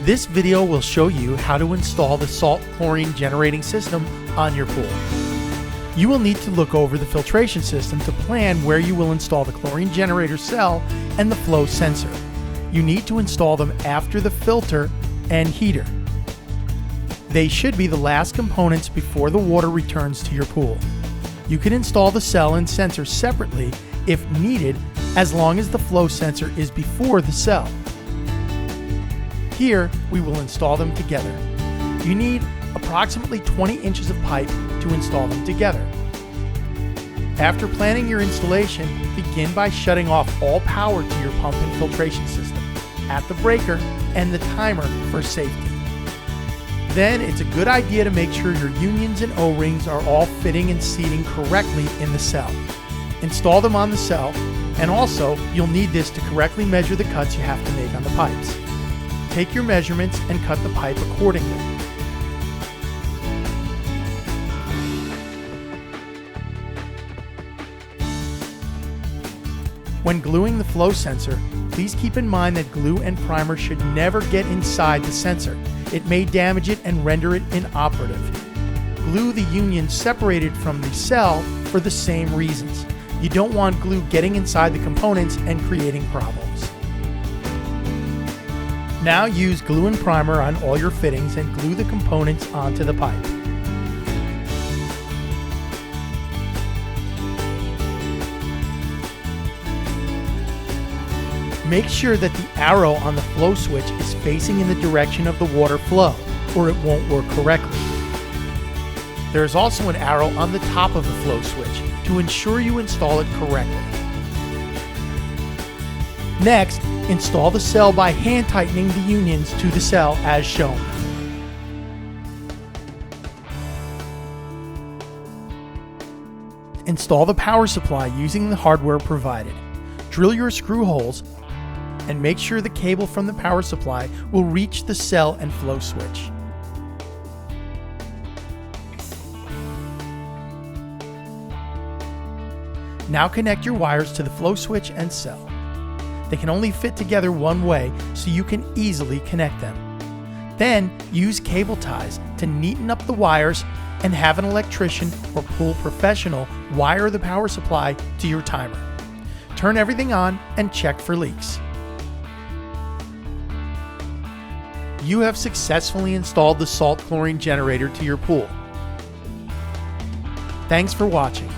This video will show you how to install the salt chlorine generating system on your pool. You will need to look over the filtration system to plan where you will install the chlorine generator cell and the flow sensor. You need to install them after the filter and heater. They should be the last components before the water returns to your pool. You can install the cell and sensor separately if needed, as long as the flow sensor is before the cell. Here, we will install them together. You need approximately 20 inches of pipe to install them together. After planning your installation, begin by shutting off all power to your pump and filtration system at the breaker and the timer for safety. Then it's a good idea to make sure your unions and O-rings are all fitting and seating correctly in the cell. Install them on the cell, and also you'll need this to correctly measure the cuts you have to make on the pipes. Take your measurements and cut the pipe accordingly. When gluing the flow sensor, please keep in mind that glue and primer should never get inside the sensor. It may damage it and render it inoperative. Glue the unions separated from the cell for the same reasons. You don't want glue getting inside the components and creating problems. Now use glue and primer on all your fittings and glue the components onto the pipe. Make sure that the arrow on the flow switch is facing in the direction of the water flow, or it won't work correctly. There is also an arrow on the top of the flow switch to ensure you install it correctly. Next, install the cell by hand tightening the unions to the cell as shown. Install the power supply using the hardware provided. Drill your screw holes and make sure the cable from the power supply will reach the cell and flow switch. Now connect your wires to the flow switch and cell. They can only fit together one way, so you can easily connect them. Then use cable ties to neaten up the wires and have an electrician or pool professional wire the power supply to your timer. Turn everything on and check for leaks. You have successfully installed the salt chlorine generator to your pool. Thanks for watching.